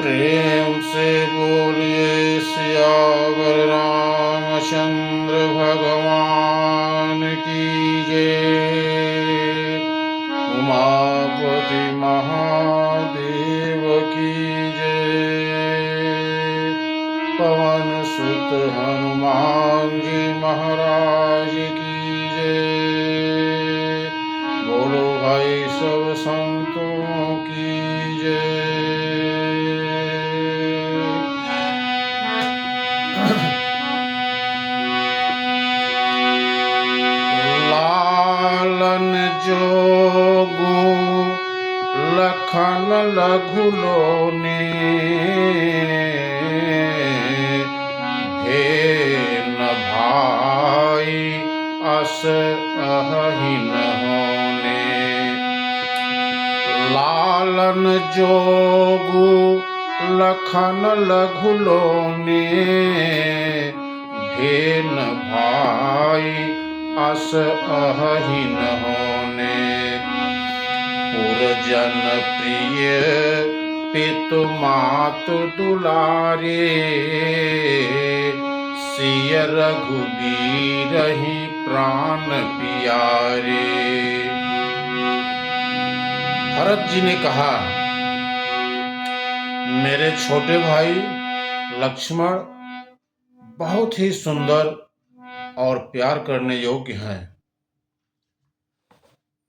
प्रेम से बोलिए सियावर रामचंद्र भगवान की जय। उमापति महादेव की जय। पवन सुत हनुमान जी महाराज की जय। बोलो भाई सब संतों की जय। लालन जोगु लखन लघुलोने भेन भाई अस अहिन होने। लालन जोगु लखन लघुलोने भेन भाई अस अहिन होने। पुरजन प्रिय पितु मातु दुलारे सिय रघुबीर ही प्राण प्यारे। भरत जी ने कहा, मेरे छोटे भाई लक्ष्मण बहुत ही सुंदर और प्यार करने योग्य हैं।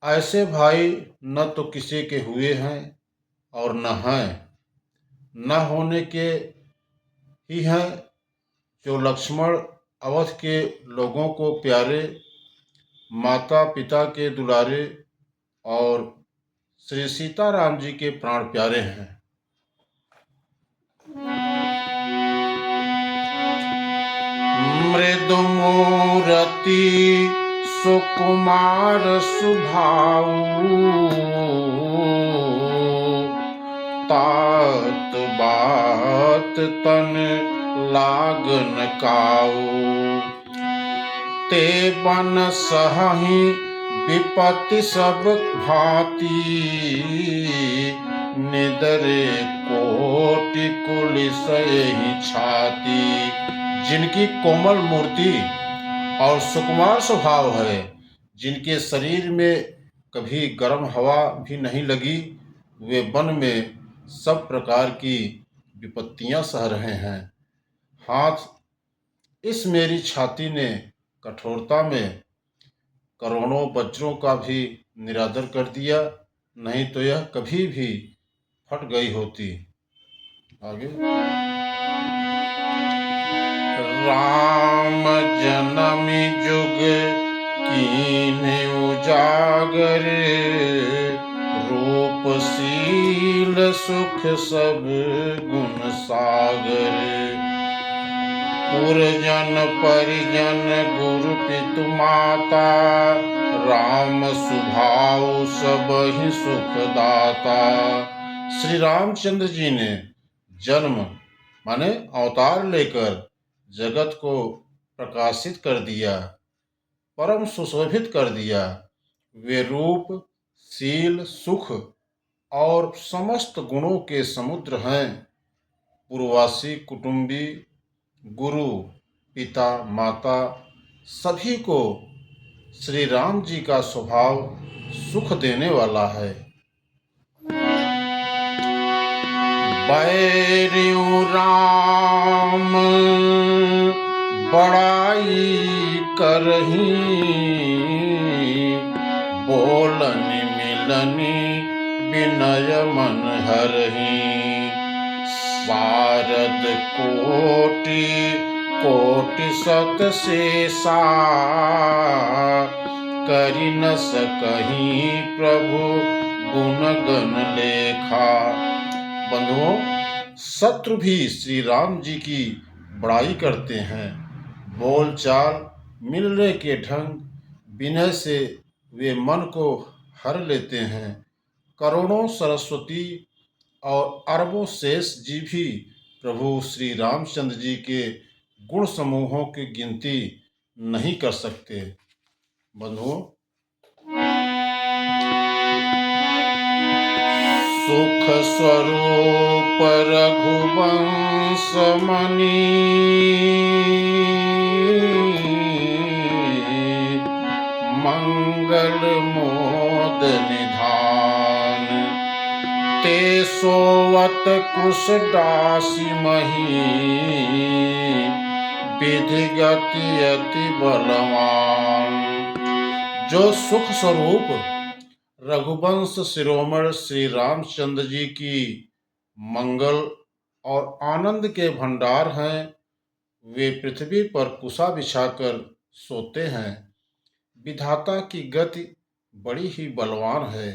ऐसे भाई न तो किसी के हुए हैं और न हैं, न होने के ही हैं। जो लक्ष्मण अवध के लोगों को प्यारे, माता पिता के दुलारे और श्री सीताराम जी के प्राण प्यारे हैं। मृदु मूरति सुकुमार सुभाऊ तात बात तन लागन काऊ। ते बन सहहि विपत्ति सब भांति निदरे कोटि कुलिसहि छाती। जिनकी कोमल मूर्ति और सुकुमार स्वभाव है, जिनके शरीर में कभी गर्म हवा भी नहीं लगी, वे वन में सब प्रकार की विपत्तियां सह रहे हैं। हाथ इस मेरी छाती ने कठोरता में करोड़ों वज्रों का भी निरादर कर दिया, नहीं तो यह कभी भी फट गई होती। आगे। राम जनमी जुग कीन्हे उजागर रूपशील सुख सब गुण सागर। पुरजन परिजन गुरु पितु माता राम सुभाव सब ही सुख दाता। श्री रामचंद्र जी ने जन्म माने अवतार लेकर जगत को प्रकाशित कर दिया, परम सुशोभित कर दिया। वे रूप, शील, सुख और समस्त गुणों के समुद्र हैं। पूर्ववासी, कुटुंबी, गुरु, पिता, माता सभी को श्री राम जी का स्वभाव सुख देने वाला है। बैरियु राम बड़ाई करही बोलनि मिलनि विनय मन हरही। सारद कोटि कोटि सत शेषा करि न सकहि प्रभु गुण गण लेखा। बंधुओं, शत्रु भी श्री राम जी की बड़ाई करते हैं। बोल चाल, मिलने के ढंग, विनय से वे मन को हर लेते हैं। करोड़ों सरस्वती और अरबों शेष जी भी प्रभु श्री रामचंद्र जी के गुण समूहों की गिनती नहीं कर सकते। बंधुओं, सुख स्वरूप रघुवंश मणि, मंगल मोद निधान। ते सोवत कुश दासी मही, विधि गति अति बलवान। जो सुख स्वरूप रघुवंश शिरोमणि श्री रामचंद्र जी की मंगल और आनंद के भंडार हैं, वे पृथ्वी पर कुशा बिछाकर सोते हैं। विधाता की गति बड़ी ही बलवान है।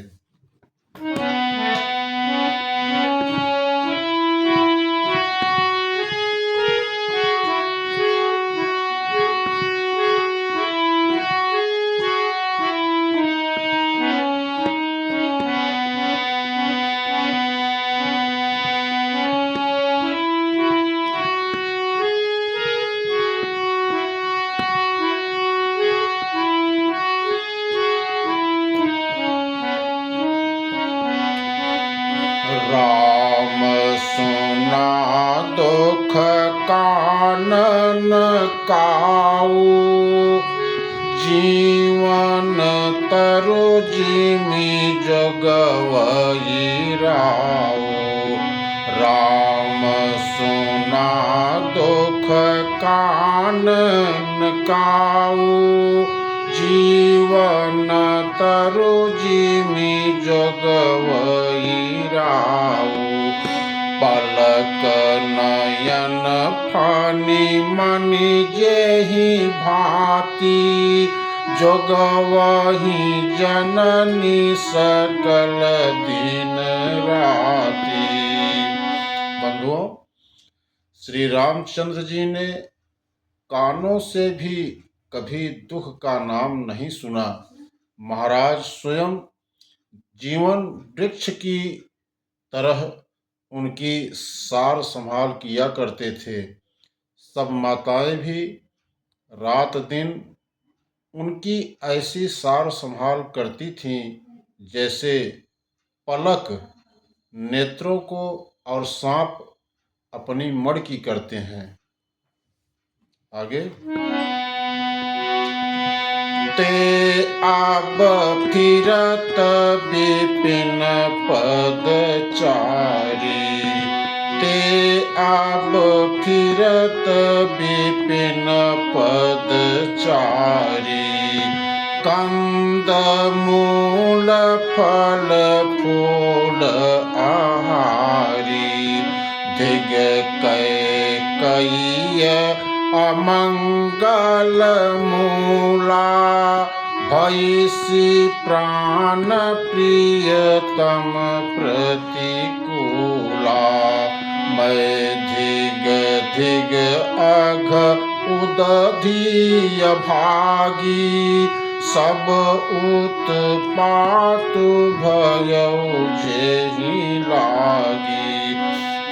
राम सुना दुख कानन काऊ, जीवन तरु जिमि जगवई राऊ। राम सुना दुख कानन काऊ, जीवन तरु जिमि जगवई राऊ। पलक नयन फनि मनि जेहि भांति, जगवहि जननी सकल दिन राति। बंधुओं, श्री रामचंद्र जी ने कानों से भी कभी दुख का नाम नहीं सुना। महाराज स्वयं जीवन वृक्ष की तरह उनकी सार संभाल किया करते थे। सब माताएं भी रात दिन उनकी ऐसी सार संभाल करती थीं जैसे पलक नेत्रों को और सांप अपनी मड़ की करते हैं। आगे, ते अब फिरत विपिन पदचारी, ते अब फिरत विपिन पदचारी। कंद मूल फल फूल आहारी, धिग कैकयी अमंगल मूला। भैसी प्राण प्रियतम प्रतिकूला, मैं धिग धिग अघ उदधीय भागी। सब उत्पात भयउ जेहि लागी,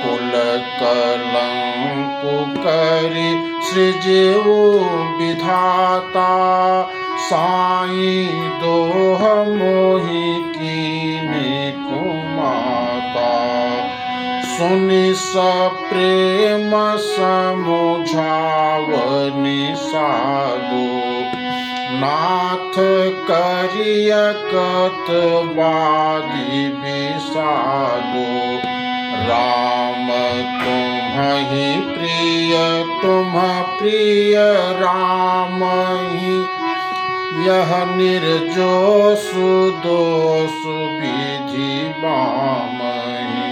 कुल कलंकु करि सृजेउ विधाता। साई दोह मोहि कीन्ही कुमाता, सुनि सप्रेम समुझावनि साधु। नाथ करिय कतवादि विषादु, राम तुम्हि प्रिय तुम प्रिय रामहि। यह निर्जोष दोष विधि बामहि।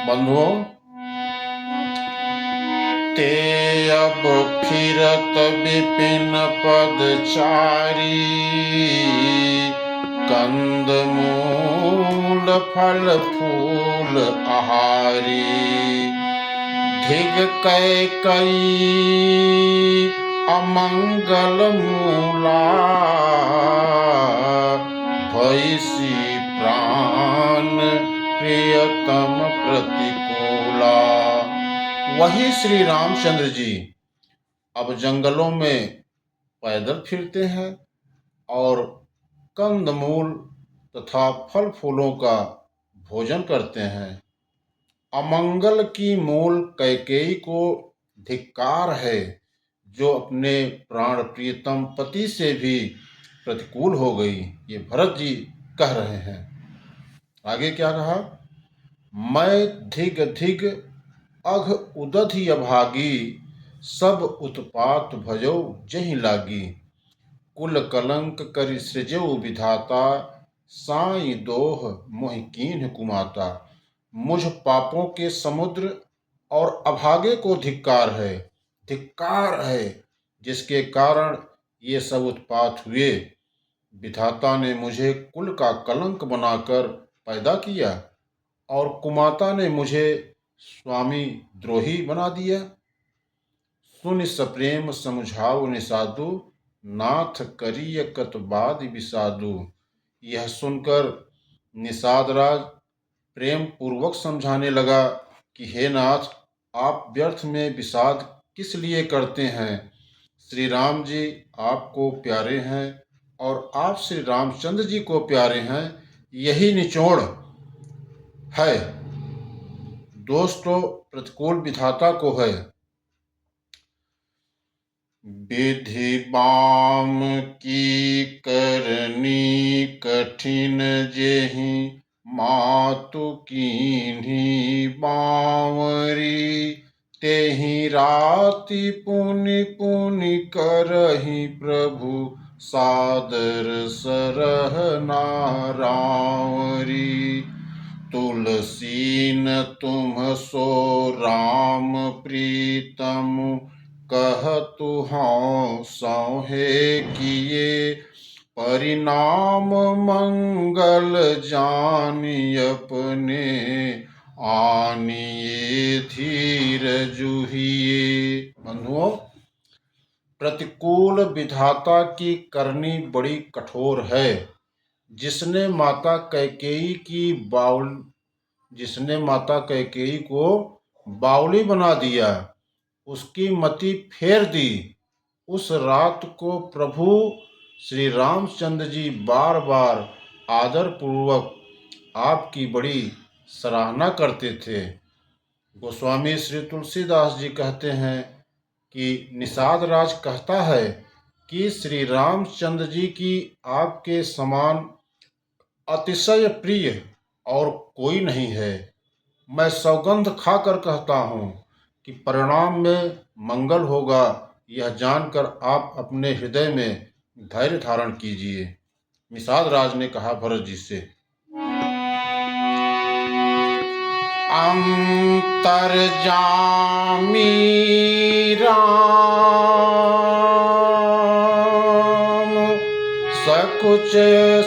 बंधुओं, ते अब फिरत विपिन पदचारी, कंद मूल फल फूल आहारी। धिग कैकयी अमंगल मूला, भैसी प्राण प्रियतम प्रतिकूला। वही श्री रामचंद्र जी अब जंगलों में पैदल फिरते हैं और कंदमूल तथा फल फूलों का भोजन करते हैं। अमंगल की मूल कैकेयी को धिक्कार है, जो अपने प्राण प्रियतम पति से भी प्रतिकूल हो गई। ये भरत जी कह रहे हैं। आगे क्या कहा? मैं धिग धिग अघ उदधि अभागी, सब उत्पात भजौ जहि लागी। कुल कलंक करि सृजौ विधाता, साई दोह मोहि कीन्ह कुमाता। मुझ पापों के समुद्र और अभागे को धिक्कार है, जिसके कारण ये सब उत्पात हुए। विधाता ने मुझे कुल का कलंक बनाकर पैदा किया और कुमाता ने मुझे स्वामी द्रोही बना दिया। सुन सप्रेम समुझाओ निसादु, नाथ करिय कतबाद विषादु। यह सुनकर निषाद राज प्रेम पूर्वक समझाने लगा कि हे नाथ, आप व्यर्थ में विषाद किस लिए करते हैं? श्री राम जी आपको प्यारे हैं और आप श्री रामचंद्र जी को प्यारे हैं, यही निचोड़ है। दोष तो प्रतिकूल विधाता को है। विधि बाम की करनी कठिन जेहि, मातु कीन्ही बावरी। तेहि राति पुनि पुनि करहि प्रभु, सादर सरहना रावरी। तुलसी न तुम सो राम प्रीतम, कहतु हाँ सौहे किए। परिणाम मंगल जानि अपने, आनिए धीर जुहिए। बंधुओं, प्रतिकूल विधाता की करनी बड़ी कठोर है। जिसने माता कैकेयी को बावली बना दिया, उसकी मति फेर दी। उस रात को प्रभु श्री रामचंद्र जी बार बार आदर पूर्वक आपकी बड़ी सराहना करते थे। गोस्वामी श्री तुलसीदास जी कहते हैं कि निषाद राज कहता है कि श्री रामचंद्र जी की आपके समान अतिशय प्रिय और कोई नहीं है। मैं सौगंध खाकर कहता हूँ कि परिणाम में मंगल होगा। यह जानकर आप अपने हृदय में धैर्य धारण कीजिए। निषाद राज ने कहा भरत जी से, अंतर्जामी राम, सकुच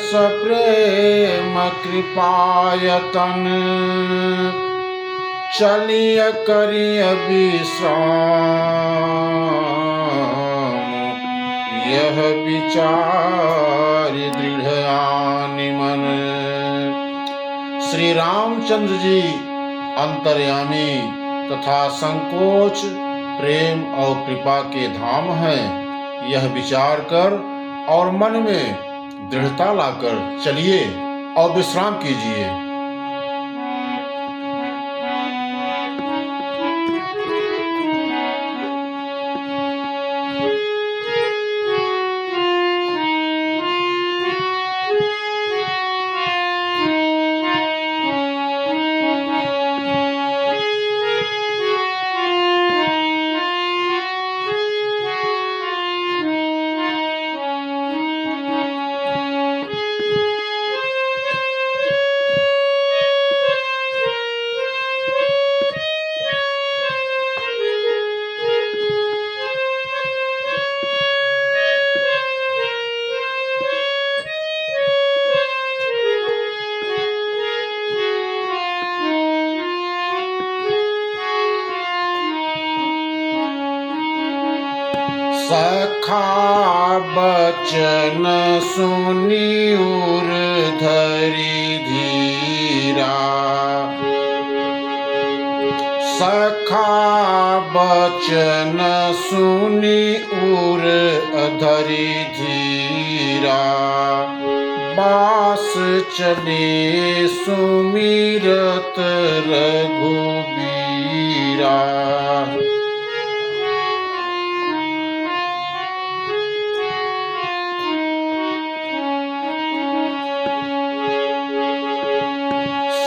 सप्रेम कृपायतन। चलिय करिय विश्राम, यह विचार दृढ़ आनि मन। श्री रामचंद्र जी अंतर्यामी तथा संकोच प्रेम और कृपा के धाम हैं। यह विचार कर और मन में दृढ़ता लाकर चलिए और विश्राम कीजिए। सखा बचन सुनि उर धरि धीरा। सखा बचन सुनि उर धरि धीरा। बास चले सुमिरत रघुबीरा।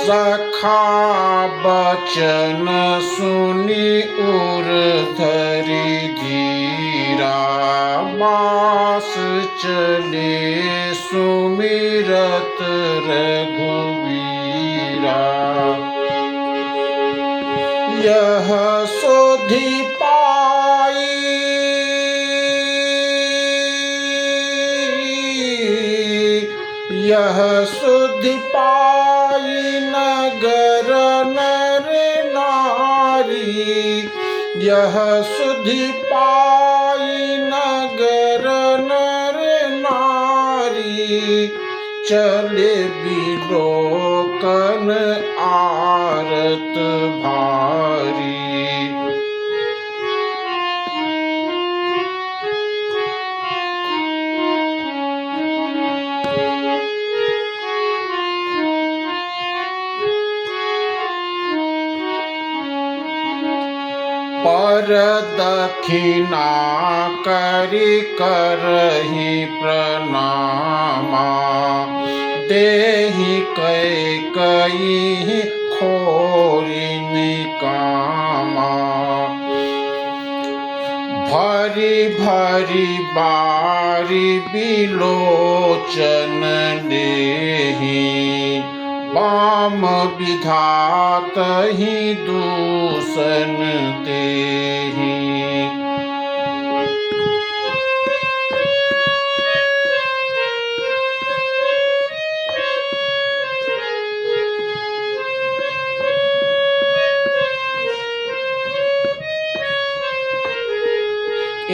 सखा बचन सुनि उर धरि धीरा। बास चले सुमिरत रघुबीरा। यह सोधि पाई यह सुधि पाई नगर नर नारी। यह सुधि पाई नगर नर नारी। चले बिलोकन आरत भारी। पर दक्षिणा करि करहि प्रणामा। देहि कैकेयी खोरि निकामा। भरी भरी बारी बिलोचन लेहि। वाम विधातहि दूषण तेहि।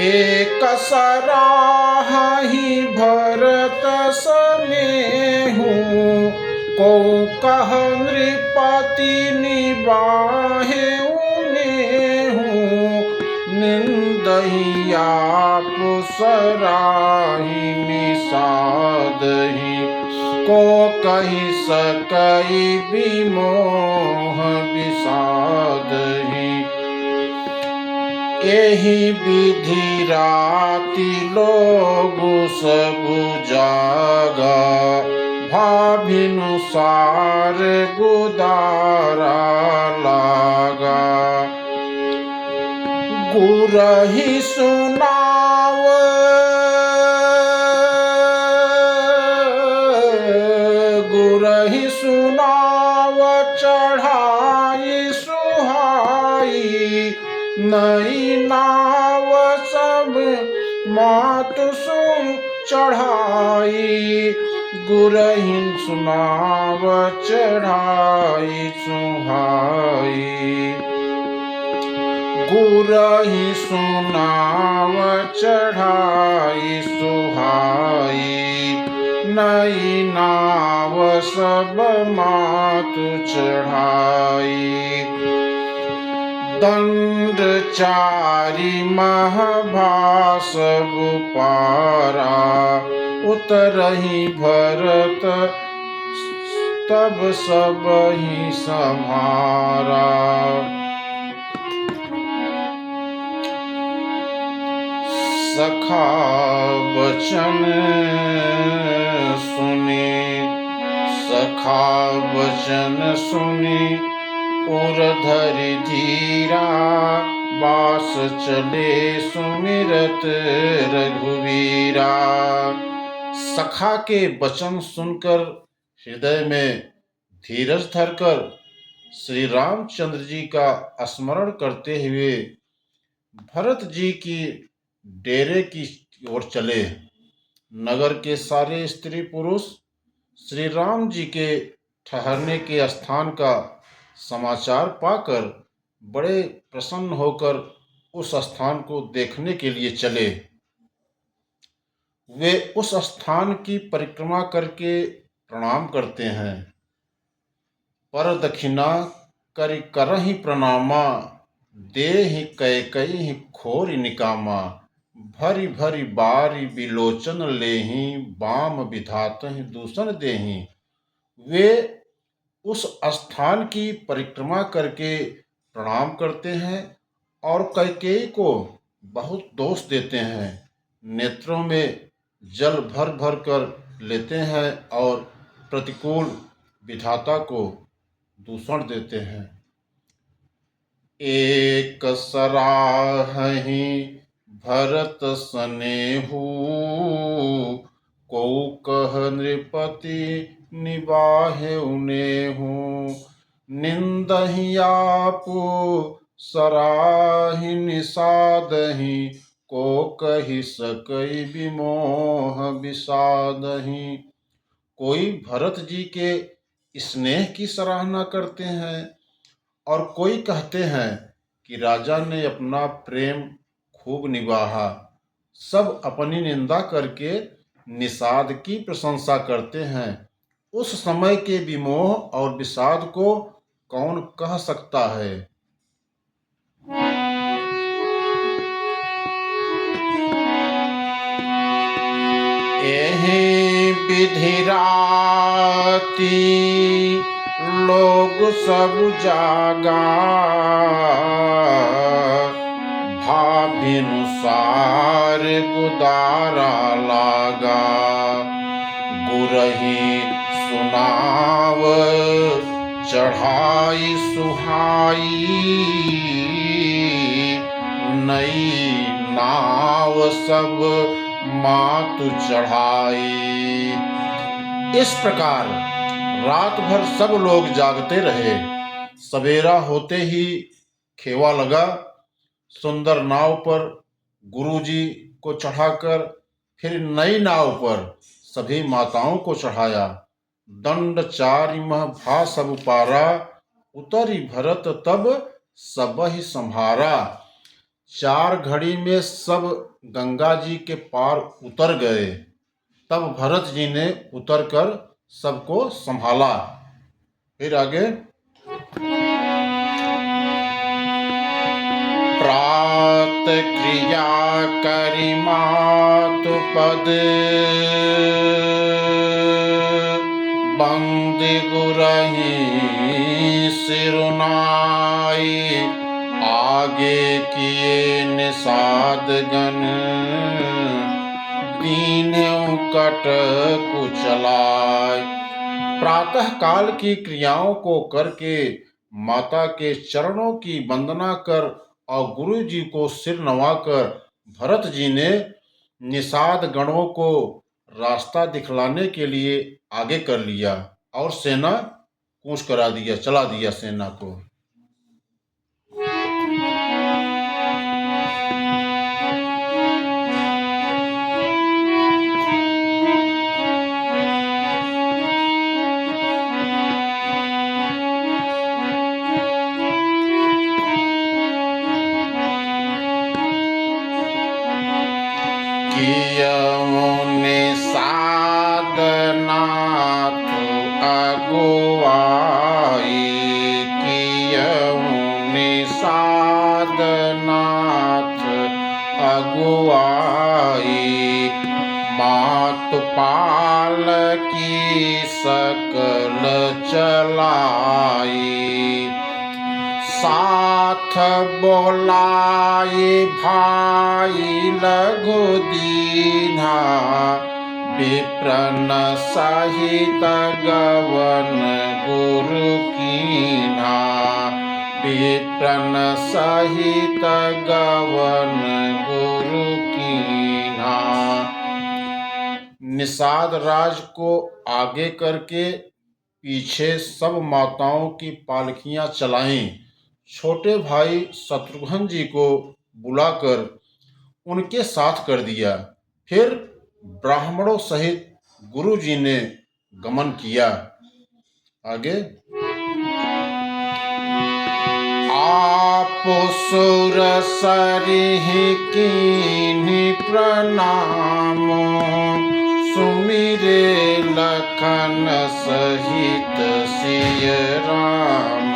एक सराहि भरत सनेहु। को कह नृपति निबाहेउ नेहु। निंदहि आप सराहि निषादहि। को कहि सकइ विमोह विषादहि। एहि विधि राति लोगु सबु जागा। भाभिनुसार गुदारा लागा। गुरहि सुनाव गुरहि सुनाव चढ़ाई सुहाई। नई नाव सब मातु सुन चढ़ाई। गुरहि सुनाव चढ़ाई सुहाई। गुरहि सुनाव चढ़ाई सुहाई। नई नाव सब मातु चढ़ाई। दंड चारि महभासव पारा। उतरहि भरत तब सबहि सम्हारा। सखा बचन सुनि सखा बचन सुनि उर धरि धीरा। बास चले सुमिरत रघुवीरा। सखा के वचन सुनकर हृदय में धीरज धरकर श्री रामचंद्र जी का स्मरण करते हुए भरत जी की डेरे की ओर चले। नगर के सारे स्त्री पुरुष श्री राम जी के ठहरने के स्थान का समाचार पाकर बड़े प्रसन्न होकर उस स्थान को देखने के लिए चले। वे उस स्थान की परिक्रमा करके प्रणाम करते हैं। पर दक्षिणा करि करहि प्रणामा। देहि कैकेयी खोरि निकामा। भरी भरी बारी बिलोचन लेही, बाम विधातहि दूषण देही। वे उस स्थान की परिक्रमा करके प्रणाम करते हैं और कैकेयी को बहुत दोष देते हैं। नेत्रों में जल भर भर कर लेते हैं और प्रतिकूल विधाता को दूषण देते हैं। एक सराहहि भरत सनेहु, को कह नृपति निबाहे उनेहु। निंदहि आपु सराहि निषादहि, को कहि सकई विमोह विषादहि। कोई भरत जी के स्नेह की सराहना करते हैं और कोई कहते हैं कि राजा ने अपना प्रेम खूब निभाया। सब अपनी निंदा करके निषाद की प्रशंसा करते हैं। उस समय के विमोह और विषाद को कौन कह सकता है। यही विधि राती लोग सब जागा, भाभिनुसार गुदारा लागा। गुरही सुनाव चढ़ाई सुहाई, नई नाव सब मातु चढ़ाई। इस प्रकार रात भर सब लोग जागते रहे। सवेरा होते ही खेवा लगा। सुंदर नाव पर गुरुजी को चढ़ाकर फिर नई नाव पर सभी माताओं को चढ़ाया। दंड चारि मह भा सब पारा, उतरी भरत तब सब ही संभारा। 4 घड़ी में सब गंगा जी के पार उतर गए। तब भरत जी ने उतरकर सबको संभाला। फिर आगे, प्रात क्रिया करि मातु पद, बंदी गुरही सिरुनाई। आगे किए निषाद गण, दीन्हु कट कुचलाय। प्रातः काल की क्रियाओं को करके माता के चरणों की वंदना कर और गुरु जी को सिर नवाकर भरत जी ने निषाद गणों को रास्ता दिखलाने के लिए आगे कर लिया और सेना कूच करा दिया, चला दिया सेना को। निषाद नाथ अगुवाई, निषाद नाथ अगुवाई। मातु पाल की सकल चलाई, साथ बोलाई भाई लघु दीन्हा। विप्रन सहित गवन गुरु कीन्हा, विप्रन सहित गवन गुरु कीन्हा। निषाद राज को आगे करके पीछे सब माताओं की पालकियां चलाईं। छोटे भाई शत्रुघ्न जी को बुलाकर उनके साथ कर दिया। फिर ब्राह्मणों सहित गुरु जी ने गमन किया। आगे, आप सुर सरिहि कीन्हि प्रणाम, सुमिरे लखन सहित सिय राम।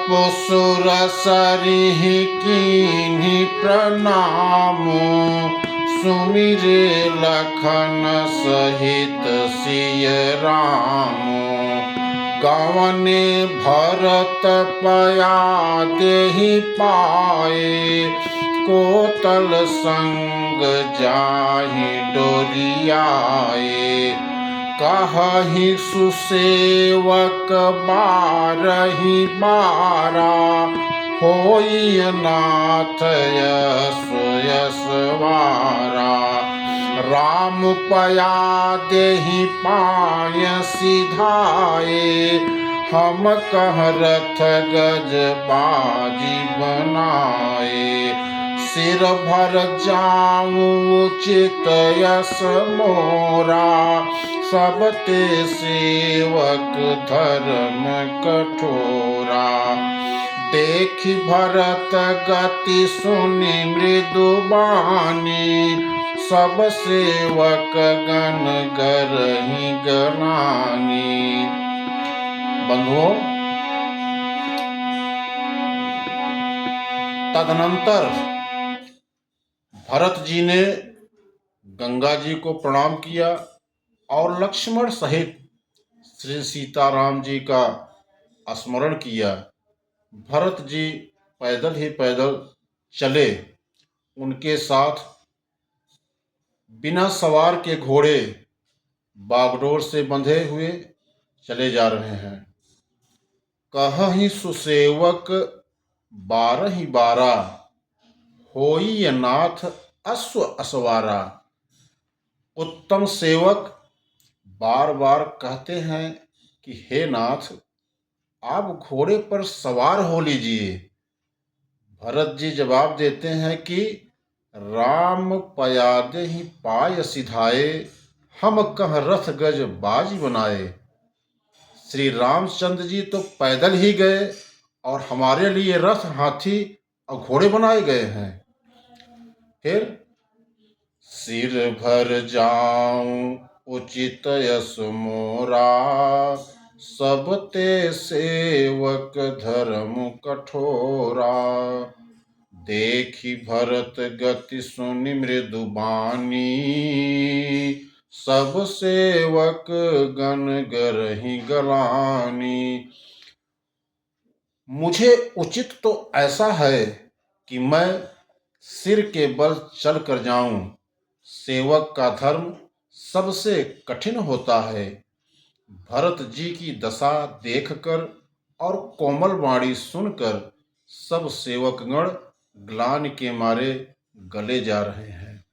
पुसुर सरिहि कीन्हि प्रणाम, सुमिरे लखन सहित सिय राम। गवने भरत पया देहि पाए, कोतल संग जाहि डोरियाए। कहहि सुसेवक बारहि बारा, होई नाथ यशो यशवारा। राम पया देहि पाय सिधाए, हम कह रथ गज बाजी बनाए। सिर भर जाऊं उचित यस मोरा, सब ते सेवक धर्म कठोरा। देखि भरत गति सुनि मृदु बानी, सब सेवक गण गरहि गनानी। बंधुओं, तदनंतर भरत जी ने गंगा जी को प्रणाम किया और लक्ष्मण सहित श्री सीताराम जी का स्मरण किया। भरत जी पैदल ही पैदल चले, उनके साथ बिना सवार के घोड़े बागडोर से बंधे हुए चले जा रहे हैं। कहहि सुसेवक बारहि बारा, होई नाथ अश्व असवारा। उत्तम सेवक बार बार कहते हैं कि हे नाथ, आप घोड़े पर सवार हो लीजिए। भरत जी जवाब देते हैं कि राम पयादे ही पाय सिधाए, हम कह रथ गज बाजी बनाए। श्री रामचंद्र जी तो पैदल ही गए और हमारे लिए रथ, हाथी और घोड़े बनाए गए हैं। फिर सिर भर जाऊं उचित यस मोरा, सब ते सेवक धर्म कठोरा। देखि भरत गति सुनि मृदु बानी, सब सेवक गण गरहि गलानी। मुझे उचित तो ऐसा है कि मैं सिर के बल चल कर जाऊं। सेवक का धर्म सबसे कठिन होता है। भरत जी की दशा देखकर और कोमल वाणी सुनकर सब सेवकगण ग्लानि के मारे गले जा रहे हैं।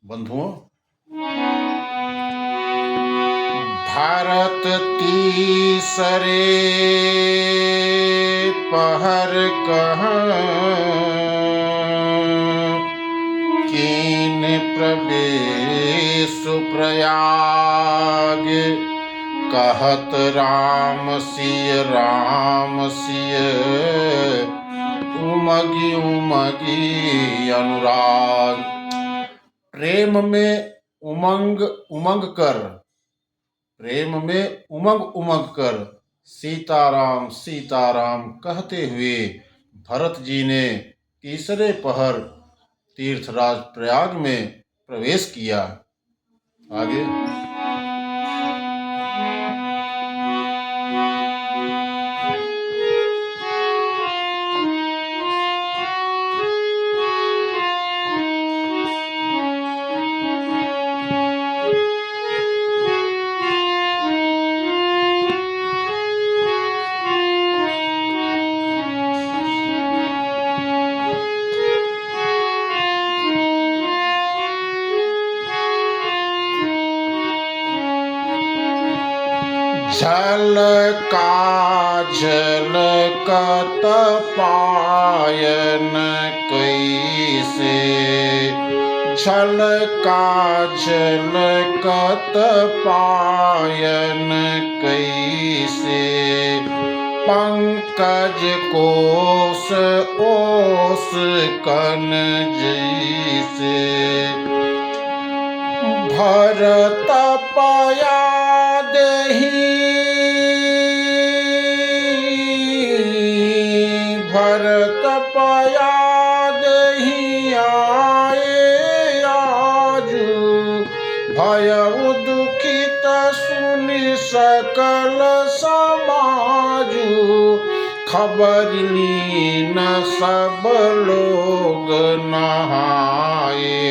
बंधुओं, भारत तीसरे पहर कहाँ, कीन प्रवेश प्रयाग। कहत राम सिय उमगी उमगी अनुराग। प्रेम में उमंग उमंग कर सीताराम सीताराम कहते हुए भरत जी ने तीसरे पहर तीर्थराज प्रयाग में प्रवेश किया। आगे झलका झलकत पायन कैसे, झलका झलकत पायन कैसे। पंकज कोस ओस कन जैसे, भरत पया देहि भरत पया देहि आए आजू, भयउ दुखित सुनि सकल समाजू, खबर लीन सब लोग नहाए,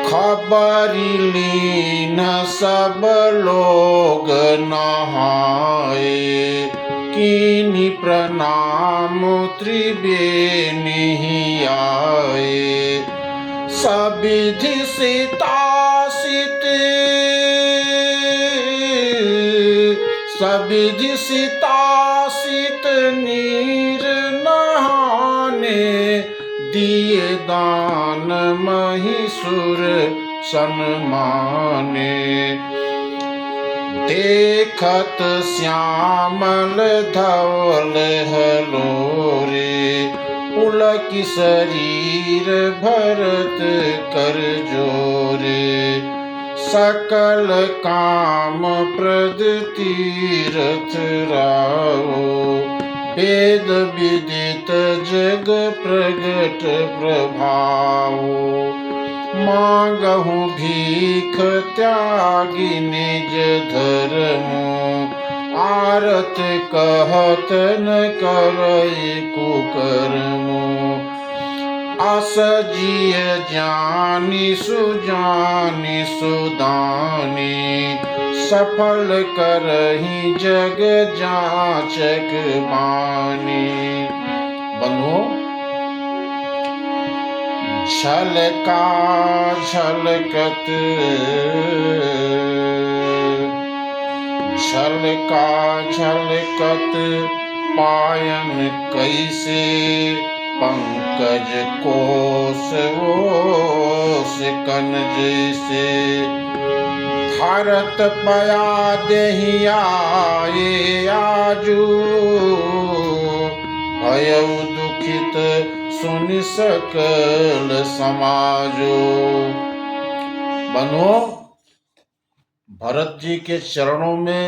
खबर लीन सब लोग नहाए, कीनी प्रणाम त्रिवेणी आए, सविधि सितासित, सविधि सितासित नीर नहाने, दिए दान महिषुर सन्माने, देखत श्यामल धवल हलोरे, पुलकि शरीर भरत कर जोरे, सकल काम प्रद तीरथ राओ, वेद विदित जग प्रगट प्रभाओ, मांगहु भीख त्यागी निज धर्मो, आरत कहत न करई कुकर्मो, अस जिय जानि सुजानि सुदानी, सफल करहि जग जाचक बानी। बंधुओं, झलका झलकत, झलका झलकत पायन कैसे, पंकज कोस ओस कन जैसे, भरत पया देहि आए आजू, भयउ दुखित सुनि सकल समाजो। बंधुओं, भरत जी के चरणों में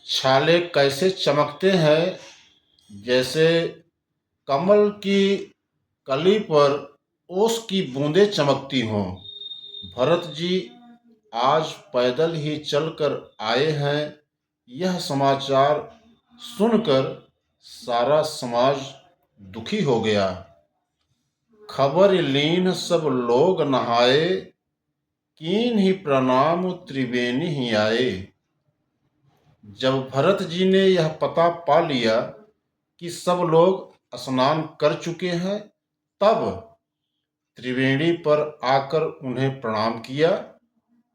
छाले कैसे चमकते हैं, जैसे कमल की कली पर ओस की बूंदें चमकती हों। भरत जी आज पैदल ही चलकर आए हैं। यह समाचार सुनकर सारा समाज दुखी हो गया। खबर लीन सब लोग नहाए, कीन्ही प्रणाम त्रिवेणी ही आए। जब भरत जी ने यह पता पा लिया कि सब लोग स्नान कर चुके हैं, तब त्रिवेणी पर आकर उन्हें प्रणाम किया।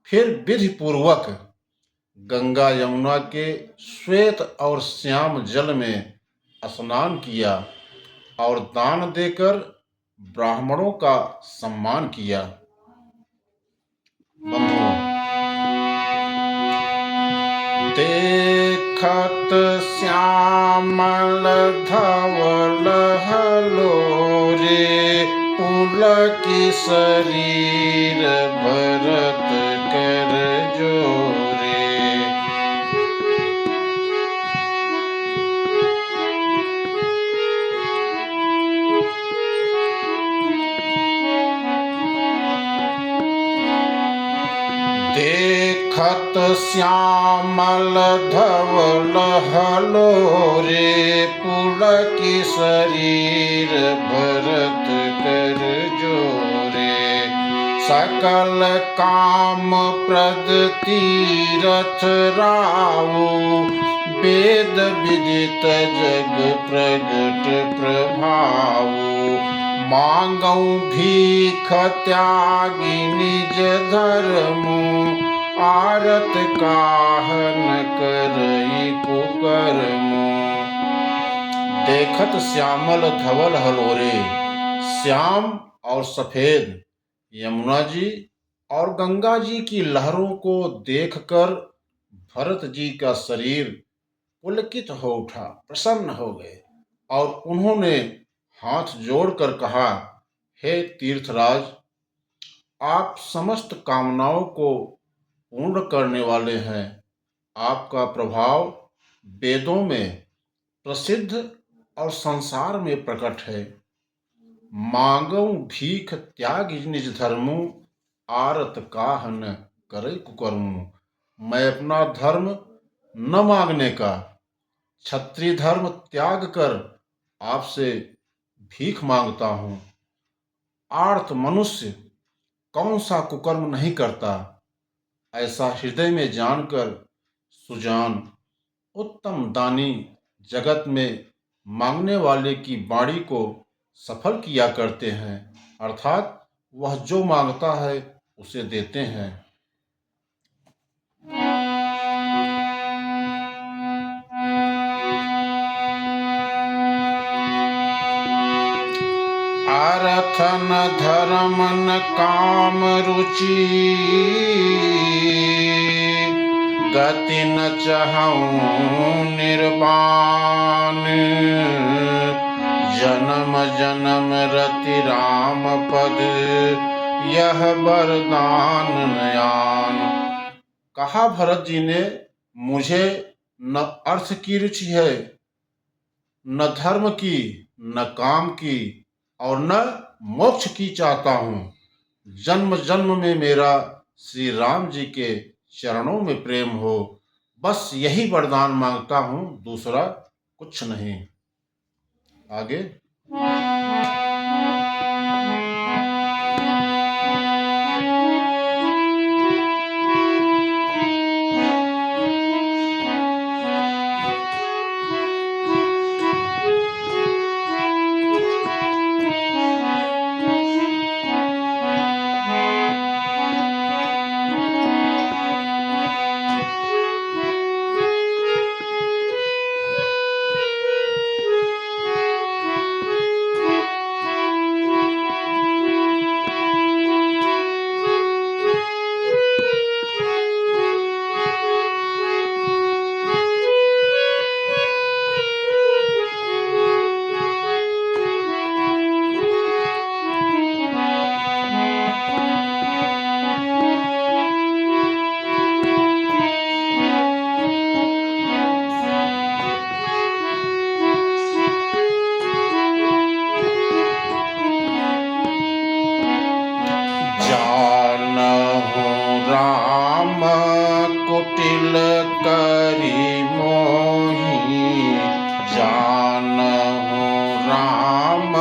फिर विधि पूर्वक गंगा यमुना के श्वेत और श्याम जल में स्नान किया और दान देकर ब्राह्मणों का सम्मान किया। बंधुओं, देखत श्यामल धवल हलोरे, पुलकि शरीर भरत कर जोरे। देखत श्यामल धवल हलोरे, पुलकि शरीर भरत कर जोरे। सकल काम प्रद तीरथ राऊ, वेद विदित जग प्रगट प्रभाऊ। मांगऊ भीख त्यागी निज धर्मो, आरत काह न करई कुकर्मो। देखत श्यामल धवल हलोरे, श्याम और सफेद यमुना जी और गंगा जी की लहरों को देखकर भरत जी का शरीर पुलकित हो उठा, प्रसन्न हो गए और उन्होंने हाथ जोड़कर कहा, हे तीर्थराज, आप समस्त कामनाओं को पूर्ण करने वाले हैं। आपका प्रभाव वेदों में प्रसिद्ध और संसार में प्रकट है। मांगऊ भीख त्याग निज धर्मु, आरत काह न करे कुकर्मु। मैं अपना धर्म न मांगने का, क्षत्रिय धर्म त्याग कर आपसे भीख मांगता हूँ। आर्त मनुष्य कौन सा कुकर्म नहीं करता, ऐसा हृदय में जानकर सुजान उत्तम दानी जगत में मांगने वाले की वाणी को सफल किया करते हैं, अर्थात वह जो मांगता है उसे देते हैं। अर्थ न धर्म न काम रुचि, गति न चाहूं निर्वाण। जन्म जन्म रति राम पद, यह वरदान नयान। कहा भरत जी ने, मुझे न अर्थ की रुचि है, न धर्म की, न काम की, और न मोक्ष की चाहता हूँ। जन्म जन्म में मेरा श्री राम जी के चरणों में प्रेम हो, बस यही वरदान मांगता हूँ, दूसरा कुछ नहीं। आगे। कुटिल करी मोही, जानहु राम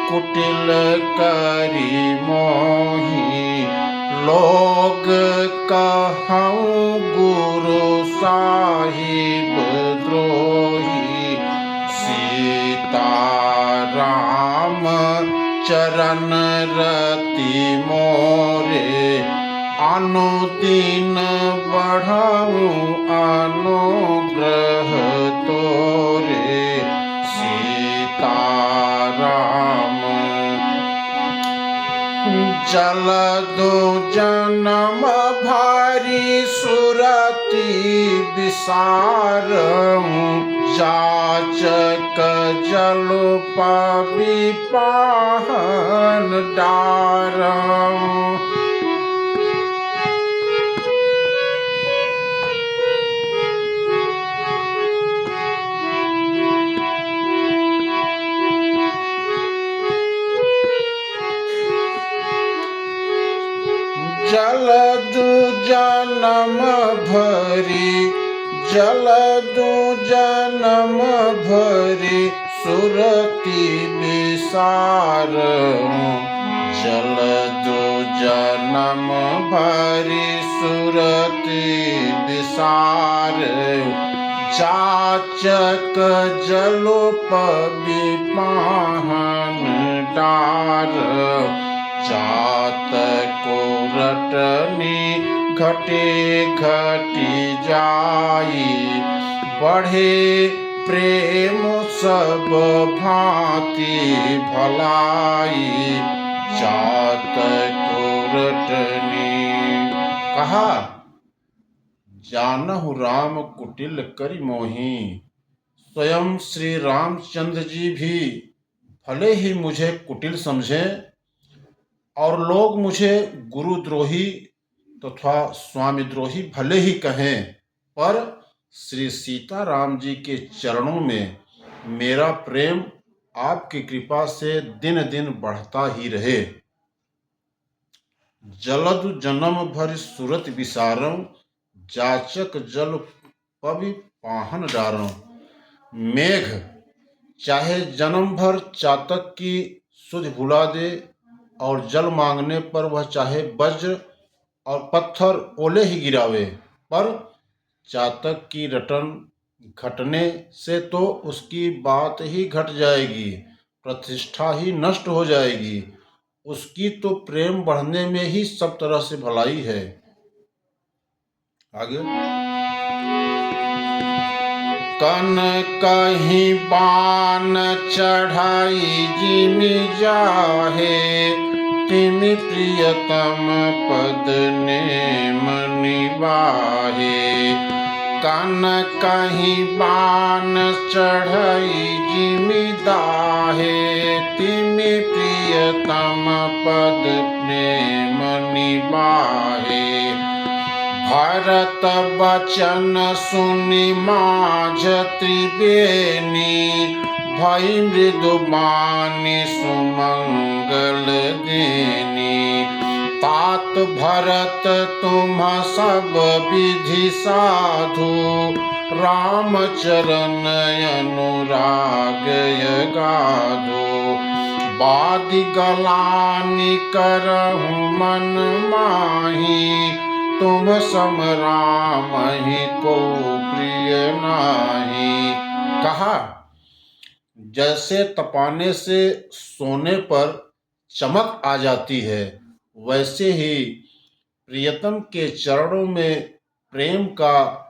कुटिल करी मोही। लोग कहूँ गुरु साहिब द्रोही, सीता राम चरण रति मोरे। अनुदिन बढ़ाऊं अनुग्रह तोरे, सीता राम। जलदु जन्म भारी सुरति विसारहूं, जाचक जलु पावि पाहन डारहूं। जलदु जन्म भरी, जलदु जन्म भरी सुरति विसारहूं। जलदु जन्म भरी सुरति विसारहूं, जाचक जलु पावि पाहन डारहूं। जात को रटनी घटे घटी जाई, बढ़े प्रेम सब भांति भलाई। जात को रटनी, कहा जानहु राम कुटिल करी मोही। स्वयं श्री रामचंद्र जी भी भले ही मुझे कुटिल समझें और लोग मुझे गुरुद्रोही तथा स्वामीद्रोही भले ही कहें, पर श्री सीताराम जी के चरणों में मेरा प्रेम आपकी कृपा से दिन दिन बढ़ता ही रहे। जलदु जन्म भरि सुरत विसारं, जाचक जल पवि पाहन डारं। मेघ चाहे जन्म भर चातक की सुध भुला दे, और जल मांगने पर वह चाहे वज्र और पत्थर ओले ही गिरावे, पर चातक की रटन घटने से तो उसकी बात ही घट जाएगी, प्रतिष्ठा ही नष्ट हो जाएगी। उसकी तो प्रेम बढ़ने में ही सब तरह से भलाई है। आगे, कन कहीं बान चढ़ाई जिमि जाहे, तिमि प्रियतम पद नेम निवाहे। कन कहीं बान चढ़ाई जिमि दाहे, तिमि प्रियतम पद प्रेम निवाहे। भरत बचन सुनि माझ त्रिवेणी, भई मृदुबानी सुमंगल देनी। तात भरत तुम सब विधि साधु, राम चरण अनुराग गाधु। बादि गलानि करहु मन माही, तुम सम राम ही को प्रिय नाही। कहा, जैसे तपाने से सोने पर चमक आ जाती है, वैसे ही प्रियतम के चरणों में प्रेम का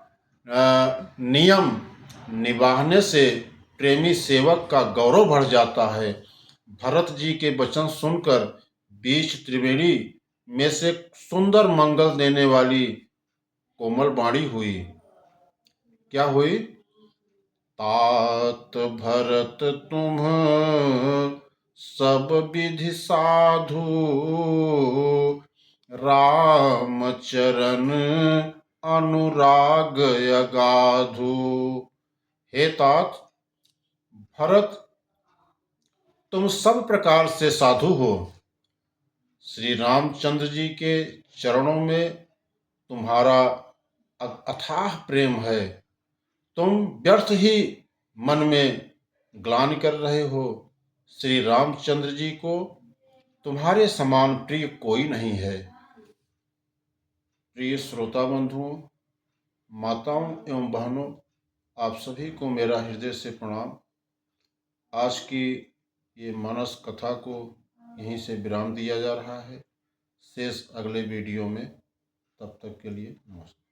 नियम निभाने से प्रेमी सेवक का गौरव बढ़ जाता है। भरत जी के वचन सुनकर बीच त्रिवेणी में से सुंदर मंगल देने वाली कोमल वाणी हुई। क्या हुई? तात भरत तुम सब विधि साधु, राम चरण अनुराग अगाधु। हे तात, भरत तुम सब प्रकार से साधु हो। श्री रामचंद्र जी के चरणों में तुम्हारा अथाह प्रेम है। तुम व्यर्थ ही मन में ग्लानि कर रहे हो। श्री रामचंद्र जी को तुम्हारे समान प्रिय कोई नहीं है। प्रिय श्रोता बंधुओं, माताओं एवं बहनों, आप सभी को मेरा हृदय से प्रणाम। आज की ये मानस कथा को यहीं से विराम दिया जा रहा है। शेष अगले वीडियो में। तब तक के लिए नमस्कार।